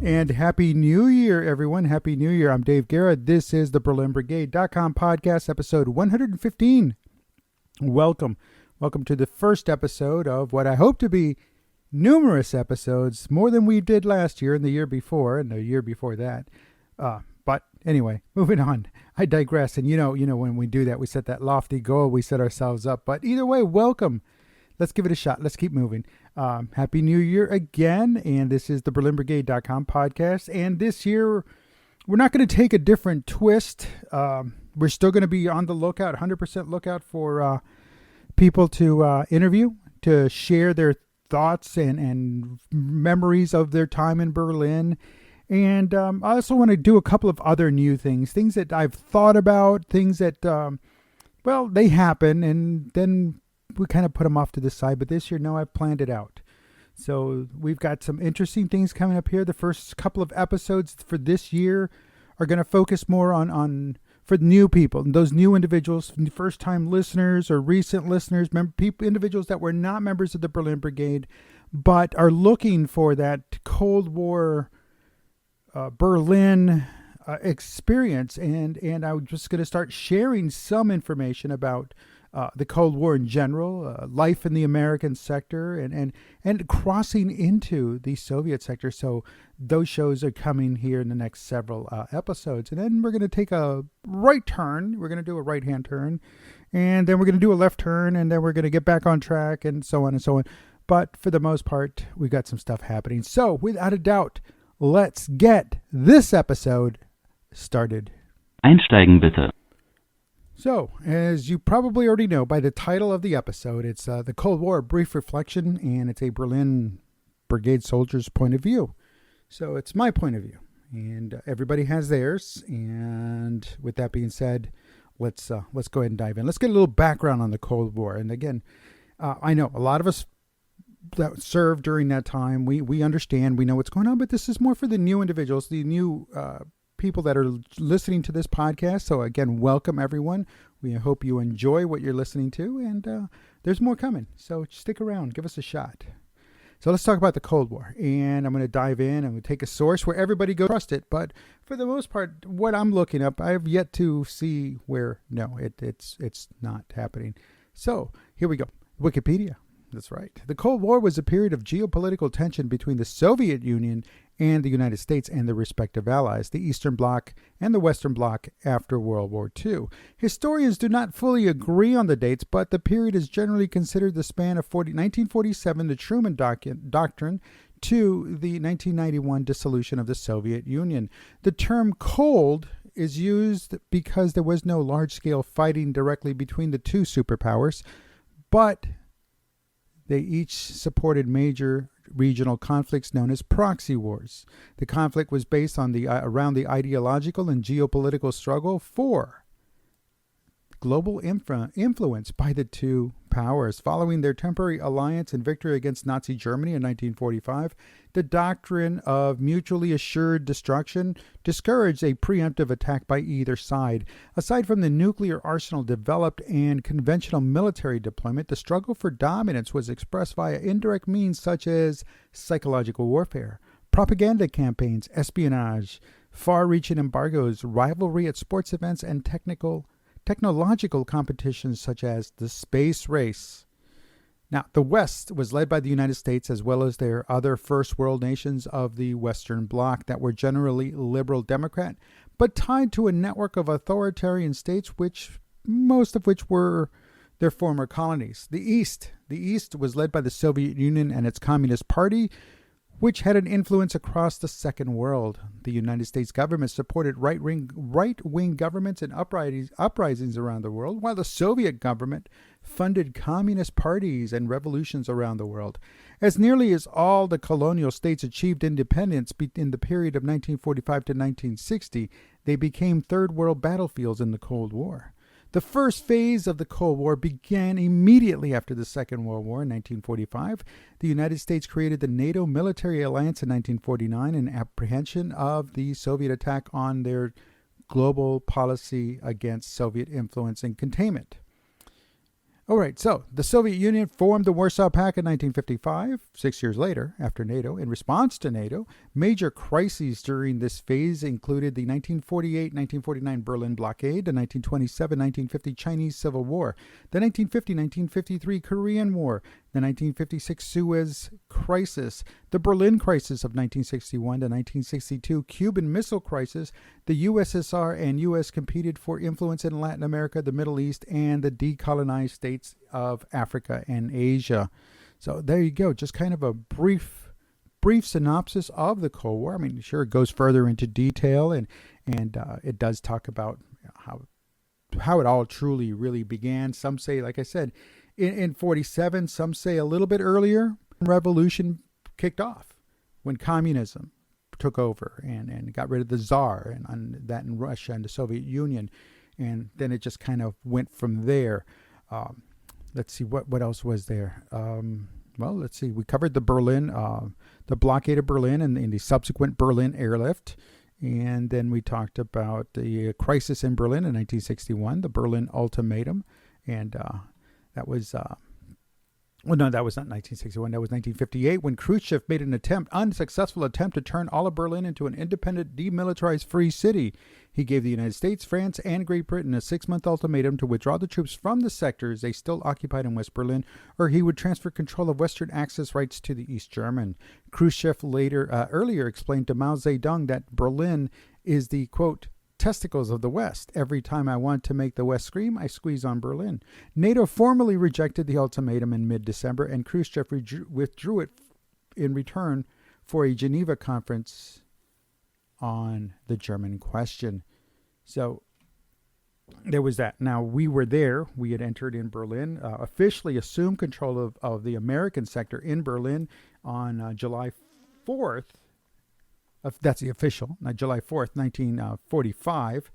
And Happy New Year, everyone. Happy New Year. I'm Dave Guerra. This is the BerlinBrigade.com podcast, episode 115. Welcome. Welcome to the first episode of what I hope to be numerous episodes, more than we did last year and the year before and the year before that. But anyway, moving on. I digress. And you know, when we do that, we set that lofty goal. We set ourselves up. But either way, welcome. Let's give it a shot. Let's keep moving. Happy New Year again. And this is the BerlinBrigade.com podcast. And this year, we're not going to take a different twist. We're still going to be on the lookout, 100% lookout for people to interview, to share their thoughts and memories of their time in Berlin. And I also want to do a couple of other new things that I've thought about, things that, they happen, and then we kind of put them off to the side. But this year, no, I've planned it out. So we've got some interesting things coming up here. The first couple of episodes for this year are going to focus more on for new people, those new individuals, first-time listeners or recent listeners, individuals that were not members of the Berlin Brigade, but are looking for that Cold War Berlin experience. And I'm just going to start sharing some information about the Cold War in general, life in the American sector, and crossing into the Soviet sector. So those shows are coming here in the next several episodes. And then we're going to take a right turn. We're going to do a right-hand turn. And then we're going to do a left turn. And then we're going to get back on track and so on and so on. But for the most part, we've got some stuff happening. So without a doubt, let's get this episode started. Einsteigen bitte. So, as you probably already know by the title of the episode, it's the Cold War, a brief reflection, and it's a Berlin Brigade soldier's point of view. So it's my point of view, and everybody has theirs. And with that being said, let's go ahead and dive in. Let's get a little background on the Cold War. And again, I know a lot of us that served during that time, we understand, we know what's going on, but this is more for the new individuals, the new people that are listening to this podcast. So again, welcome everyone. We hope you enjoy what you're listening to, and there's more coming. So stick around, give us a shot. So let's talk about the Cold War, and I'm going to dive in. I'm going to take a source where everybody goes trust it, but for the most part, what I'm looking up, I've yet to see where it's not happening. So here we go. Wikipedia. That's right. The Cold War was a period of geopolitical tension between the Soviet Union and the United States and their respective allies, the Eastern Bloc and the Western Bloc after World War II. Historians do not fully agree on the dates, but the period is generally considered the span of 1947, the Truman Doctrine, to the 1991 dissolution of the Soviet Union. The term cold is used because there was no large-scale fighting directly between the two superpowers, but they each supported major regional conflicts known as proxy wars. The conflict was based on around the ideological and geopolitical struggle for global influence by the two powers. Following their temporary alliance and victory against Nazi Germany in 1945, the doctrine of mutually assured destruction discouraged a preemptive attack by either side. Aside from the nuclear arsenal developed and conventional military deployment, the struggle for dominance was expressed via indirect means such as psychological warfare, propaganda campaigns, espionage, far-reaching embargoes, rivalry at sports events, and technological competitions such as the space race. Now, the West was led by the United States as well as their other first world nations of the Western Bloc that were generally liberal Democrat, but tied to a network of authoritarian states, most of which were their former colonies. The East was led by the Soviet Union and its Communist Party, which had an influence across the Second World. The United States government supported right-wing governments and uprisings around the world, while the Soviet government funded communist parties and revolutions around the world. As nearly as all the colonial states achieved independence in the period of 1945 to 1960, they became Third World battlefields in the Cold War. The first phase of the Cold War began immediately after the Second World War in 1945. The United States created the NATO military alliance in 1949 in apprehension of the Soviet attack on their global policy against Soviet influence and containment. All right, so the Soviet Union formed the Warsaw Pact in 1955, 6 years later, after NATO. In response to NATO, major crises during this phase included the 1948-1949 Berlin Blockade, the 1927-1950 Chinese Civil War, the 1950-1953 Korean War, the 1956 Suez Crisis, the Berlin Crisis of 1961 to 1962 Cuban Missile Crisis, the USSR and U.S. competed for influence in Latin America, the Middle East, and the decolonized states of Africa and Asia. So there you go, just kind of a brief synopsis of the Cold War. I mean, sure, it goes further into detail, and it does talk about how it all truly really began. Some say, like I said, in 47, some say a little bit earlier, revolution kicked off when communism took over and got rid of the Tsar and that in Russia and the Soviet Union. And then it just kind of went from there. Let's see, what else was there? Well, let's see. We covered the blockade of Berlin and the subsequent Berlin airlift. And then we talked about the crisis in Berlin in 1961, the Berlin Ultimatum. And that was, well, no, that was not 1961. That was 1958 when Khrushchev made an unsuccessful attempt to turn all of Berlin into an independent, demilitarized, free city. He gave the United States, France, and Great Britain a 6-month ultimatum to withdraw the troops from the sectors they still occupied in West Berlin, or he would transfer control of Western access rights to the East German. Khrushchev earlier explained to Mao Zedong that Berlin is the, quote, testicles of the West. Every time I want to make the West scream, I squeeze on Berlin. NATO formally rejected the ultimatum in mid-December, and Khrushchev withdrew it in return for a Geneva conference on the German question. So there was that. Now, we were there. We had entered in Berlin, officially assumed control of the American sector in Berlin on July 4th. That's the official, July 4th, 1945.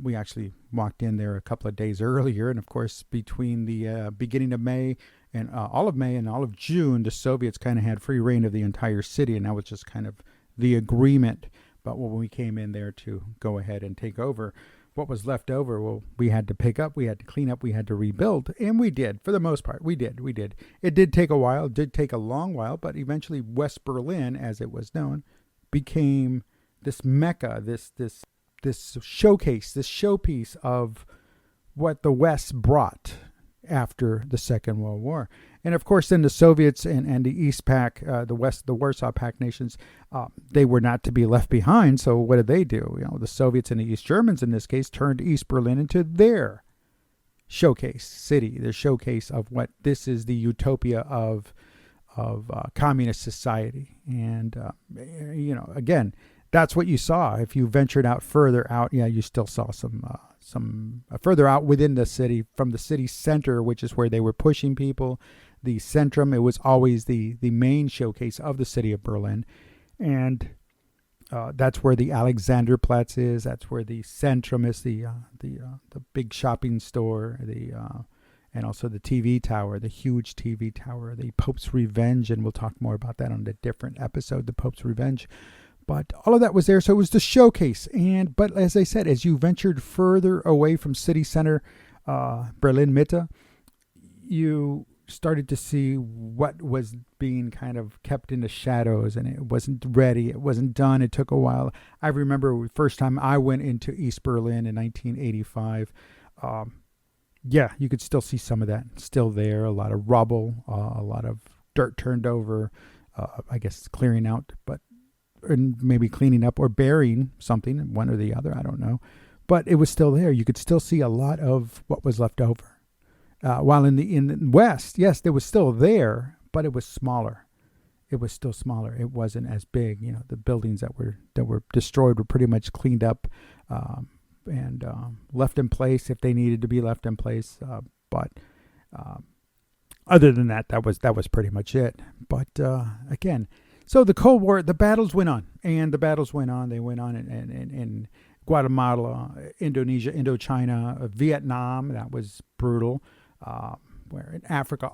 We actually walked in there a couple of days earlier. And, of course, between the beginning of May and all of June, the Soviets kind of had free reign of the entire city. And that was just kind of the agreement. But when we came in there to go ahead and take over, what was left over, well, we had to pick up, we had to clean up, we had to rebuild. And we did, for the most part. We did. It did take a while, did take a long while. But eventually West Berlin, as it was known, became this mecca, this showcase, this showpiece of what the West brought after the Second World War. And of course, then the Soviets and the East Pact, the Warsaw Pact nations, they were not to be left behind. So what did they do? The Soviets and the East Germans, in this case, turned East Berlin into their showcase city, their showcase of what this is the utopia of communist society. And, again, that's what you saw. If you ventured out further out, you still saw some further out within the city, from the city center, which is where they were pushing people. The centrum, it was always the main showcase of the city of Berlin. And that's where the Alexanderplatz is. That's where the centrum is, the big shopping store, and also the TV tower, the huge TV tower, the Pope's Revenge, and we'll talk more about that on a different episode, the Pope's Revenge. But all of that was there, so it was the showcase. But as I said, as you ventured further away from city center, Berlin Mitte, you started to see what was being kind of kept in the shadows, and it wasn't ready, it wasn't done, it took a while. I remember the first time I went into East Berlin in 1985, you could still see some of that still there. A lot of rubble, a lot of dirt turned over, I guess clearing out, and maybe cleaning up or burying something, one or the other, I don't know. But it was still there. You could still see a lot of what was left over. While in the West, yes, it was still there, but it was smaller. It was still smaller. It wasn't as big. The buildings that were destroyed were pretty much cleaned up, and left in place if they needed to be left in place. But other than that, that was pretty much it. But again, so the Cold War, the battles went on, and the battles went on. They went on in Guatemala, Indonesia, Indochina, Vietnam. That was brutal. Where in Africa,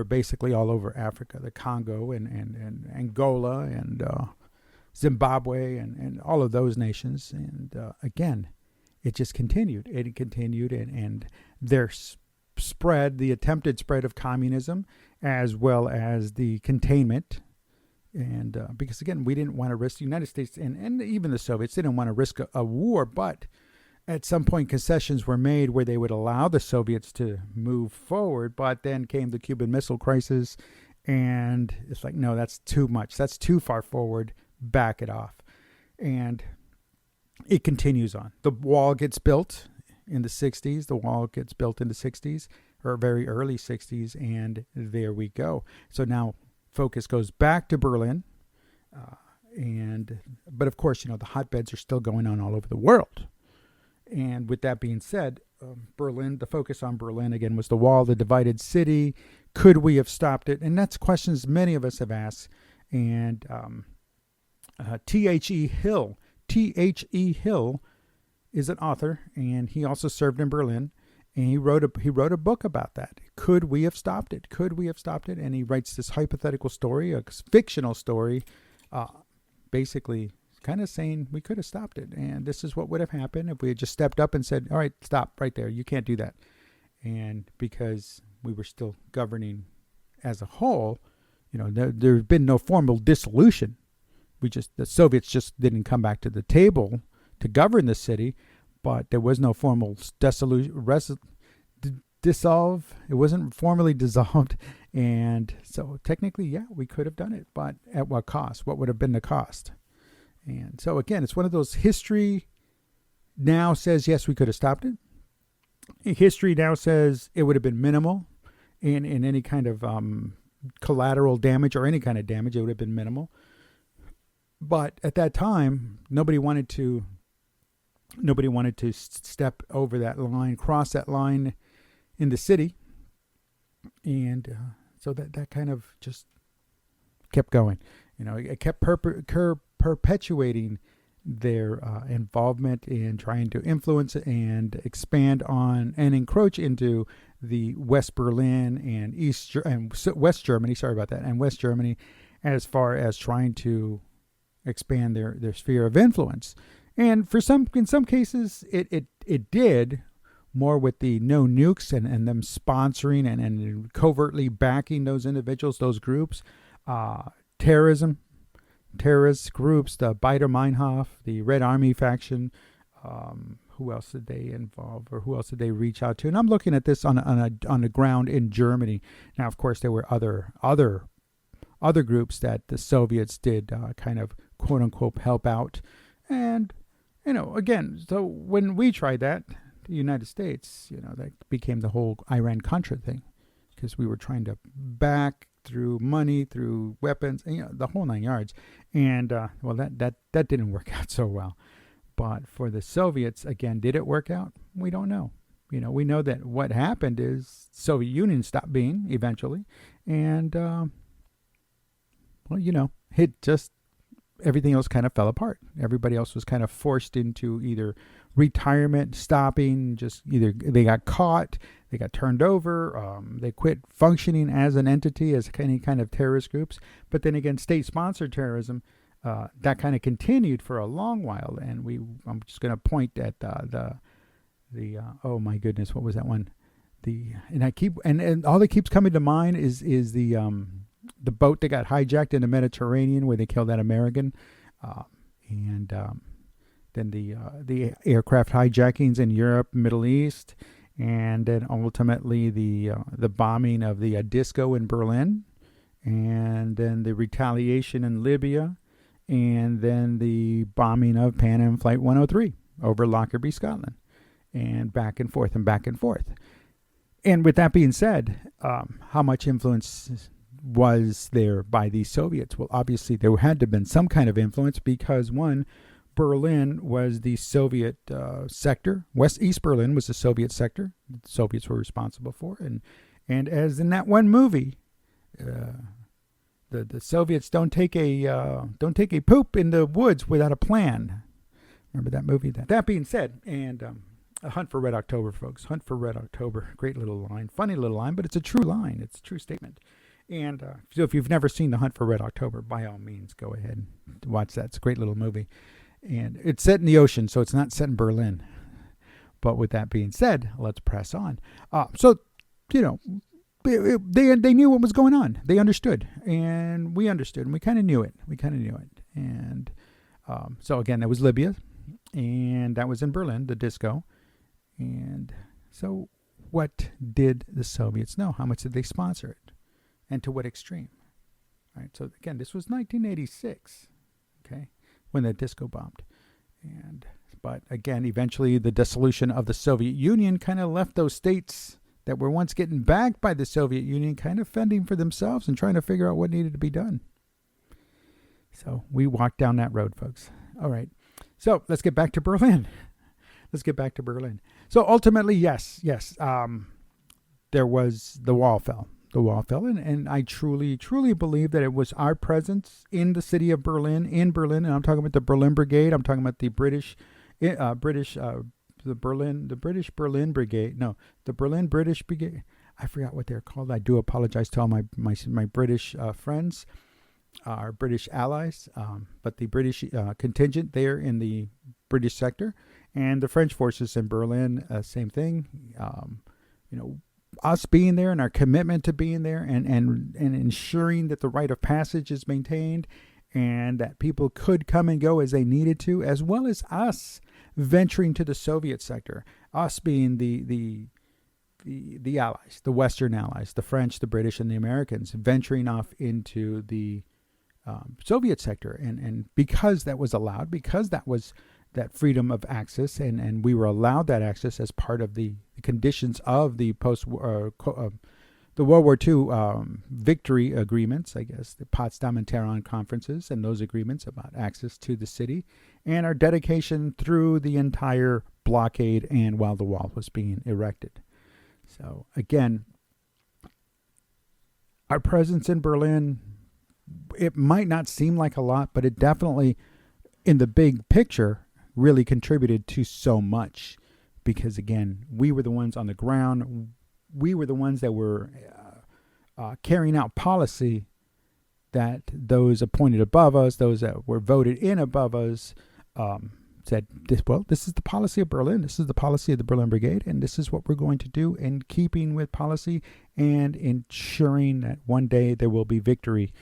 basically all over Africa, the Congo and Angola and Zimbabwe and all of those nations. And again, it just continued. It continued, and their spread, the attempted spread of communism, as well as the containment. And because, again, we didn't want to risk, the United States and even the Soviets didn't want to risk a war, but at some point concessions were made where they would allow the Soviets to move forward. But then came the Cuban Missile Crisis, and it's like, no, that's too much. That's too far forward. Back it off. And it continues on. The wall gets built in the 60s. The wall gets built in the 60s, or very early 60s, and there we go. So now focus goes back to Berlin. But of course, the hotbeds are still going on all over the world. And with that being said, Berlin, the focus on Berlin again was the wall, the divided city. Could we have stopped it? And that's questions many of us have asked. And T.H.E. Hill is an author, and he also served in Berlin. And he wrote a book about that. Could we have stopped it? Could we have stopped it? And he writes this hypothetical story, a fictional story, basically kind of saying we could have stopped it. And this is what would have happened if we had just stepped up and said, all right, stop right there. You can't do that. And because we were still governing as a whole, there's been no formal dissolution. The Soviets just didn't come back to the table to govern the city, but there was no formal dissolve. It wasn't formally dissolved. And so technically, yeah, we could have done it, but at what cost? What would have been the cost? And so again, it's one of those, history now says, yes, we could have stopped it. History now says it would have been minimal in any kind of collateral damage or any kind of damage. It would have been minimal. But at that time, nobody wanted to step over that line, cross that line in the city. And so that kind of just kept going. It kept perpetuating their involvement in trying to influence and expand on and encroach into the West Berlin and West Germany. Sorry about that, and West Germany, as far as trying to expand their sphere of influence. And in some cases, it did more with the no nukes and them sponsoring and covertly backing those individuals, those groups, terrorist groups, the Baader-Meinhof, the Red Army faction. Who else did they involve, or who else did they reach out to? And I'm looking at this on the ground in Germany. Now, of course, there were other groups that the Soviets did kind of quote unquote help out. And again, so when we tried that, the United States, that became the whole Iran-Contra thing, because we were trying to back through money, through weapons, the whole 9 yards. And that didn't work out so well. But for the Soviets, again, did it work out? We don't know. We know that what happened is Soviet Union stopped being eventually, and it just, everything else kind of fell apart. Everybody else was kind of forced into either retirement, stopping, just either they got caught, they got turned over, they quit functioning as an entity, as any kind of terrorist groups. But then again, state-sponsored terrorism, that kind of continued for a long while. And I'm just going to point at the oh my goodness, what was that one? And all that keeps coming to mind is the boat that got hijacked in the Mediterranean where they killed that American, and then the aircraft hijackings in Europe, Middle East, and then ultimately the bombing of the disco in Berlin, and then the retaliation in Libya, and then the bombing of Pan Am Flight 103 over Lockerbie, Scotland, and back and forth and back and forth. And with that being said, how much influence was there by the Soviets? Well, obviously there had to have been some kind of influence, because one, Berlin was the Soviet sector. East Berlin was the Soviet sector. The Soviets were responsible for, and as in that one movie, the Soviets don't take a poop in the woods without a plan. Remember that movie? That being said, and A Hunt for Red October, folks. Hunt for Red October. Great little line, funny little line, but it's a true line. It's a true statement. And so if you've never seen The Hunt for Red October, by all means, go ahead and watch that. It's a great little movie. And it's set in the ocean, so it's not set in Berlin. But with that being said, let's press on. So they knew what was going on. They understood, and we understood, and we kind of knew it. And so again, that was Libya, and that was in Berlin, the disco. And so what did the Soviets know? How much did they sponsor it? And to what extreme? Right. So again, this was 1986, okay, when the disco bombed. But again, eventually the dissolution of the Soviet Union kind of left those states that were once getting backed by the Soviet Union kind of fending for themselves and trying to figure out what needed to be done. So we walked down that road, folks. All right. So let's get back to Berlin. So ultimately, yes, there was the wall fell. And I truly believe that it was our presence in the city of Berlin, and I'm talking about the Berlin Brigade. I'm talking about the British Berlin Brigade. No, the Berlin British Brigade. I forgot what they're called. I do apologize to all my British friends, our British allies, but the British contingent there in the British sector, and the French forces in Berlin, same thing. Us being there and our commitment to being there and ensuring that the rite of passage is maintained and that people could come and go as they needed to, as well as us venturing to the Soviet sector, us being the allies, the Western allies, the French, the British, and the Americans venturing off into the Soviet sector. And because that was allowed, because that was that freedom of access, and we were allowed that access as part of the conditions of the the World War II victory agreements, I guess, the Potsdam and Tehran conferences, and those agreements about access to the city, and our dedication through the entire blockade and while the wall was being erected. So again, our presence in Berlin, it might not seem like a lot, but it definitely, in the big picture, really contributed to so much, because again, we were the ones on the ground. We were the ones that were carrying out policy that those appointed above us, those that were voted in above us, said, this is the policy of Berlin. This is the policy of the Berlin Brigade, and this is what we're going to do in keeping with policy and ensuring that one day there will be victory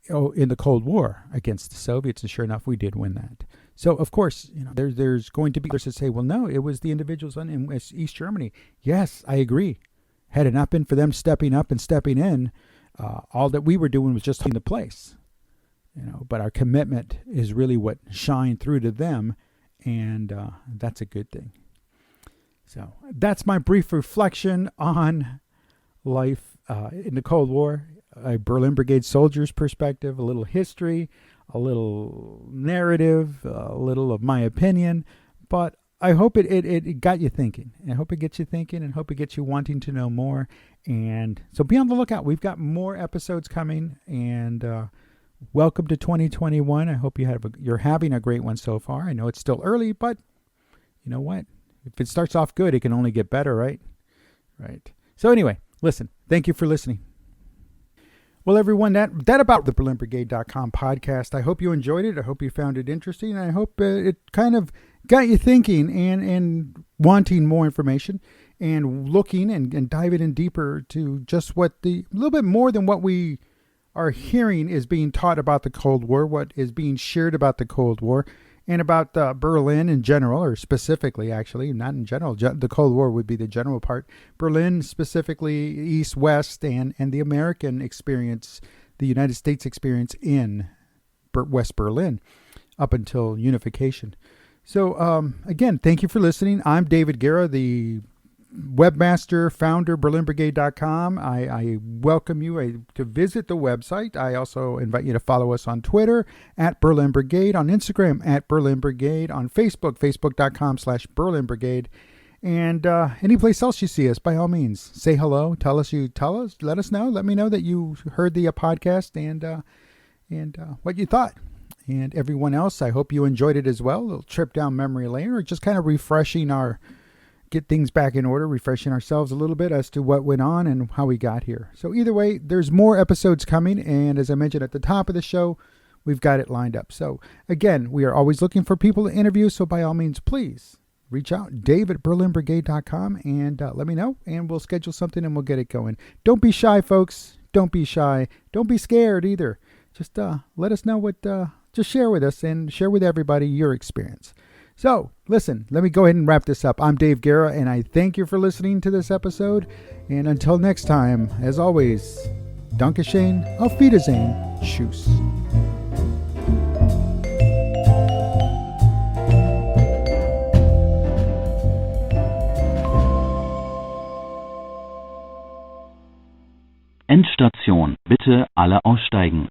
in the Cold War against the Soviets. And sure enough, we did win that. So, of course, there's going to be others that say, well, no, it was the individuals in East Germany. Yes, I agree. Had it not been for them stepping up and stepping in, all that we were doing was just holding the place. But our commitment is really what shined through to them, and that's a good thing. So that's my brief reflection on life in the Cold War, a Berlin Brigade soldier's perspective, a little history, a little narrative, a little of my opinion, but I hope it got you thinking. I hope it gets you thinking, and hope it gets you wanting to know more. And so be on the lookout. We've got more episodes coming, and welcome to 2021. I hope you're having a great one so far. I know it's still early, but you know what? If it starts off good, it can only get better, right? Right. So anyway, listen, thank you for listening. Well, everyone, that about the BerlinBrigade.com podcast. I hope you enjoyed it. I hope you found it interesting. I hope it kind of got you thinking and wanting more information and looking and diving in deeper to just a little bit more than what we are hearing is being taught about the Cold War, what is being shared about the Cold War, and about Berlin in general, or specifically, actually, not in general. The Cold War would be the general part. Berlin specifically, East, West, and the American experience, the United States experience in West Berlin up until unification. So, again, thank you for listening. I'm David Guerra, the webmaster, founder, BerlinBrigade.com. I welcome you to visit the website. I also invite you to follow us on Twitter at Berlin Brigade, on Instagram at Berlin Brigade, on Facebook, Facebook.com/Berlin Brigade. And any place else you see us, by all means, say hello. Tell us, let us know. Let me know that you heard the podcast and what you thought. And everyone else, I hope you enjoyed it as well. A little trip down memory lane, or just kind of get things back in order, refreshing ourselves a little bit as to what went on and how we got here. So either way, there's more episodes coming. And as I mentioned at the top of the show, we've got it lined up. So again, we are always looking for people to interview. So by all means, please reach out, Dave@BerlinBrigade.com, and let me know, and we'll schedule something and we'll get it going. Don't be shy, folks. Don't be shy. Don't be scared either. Just let us know what, just share with us and share with everybody your experience. So, listen, let me go ahead and wrap this up. I'm Dave Guerra, and I thank you for listening to this episode. And until next time, as always, Dankeschön, auf Wiedersehen, tschüss. Endstation, bitte alle aussteigen.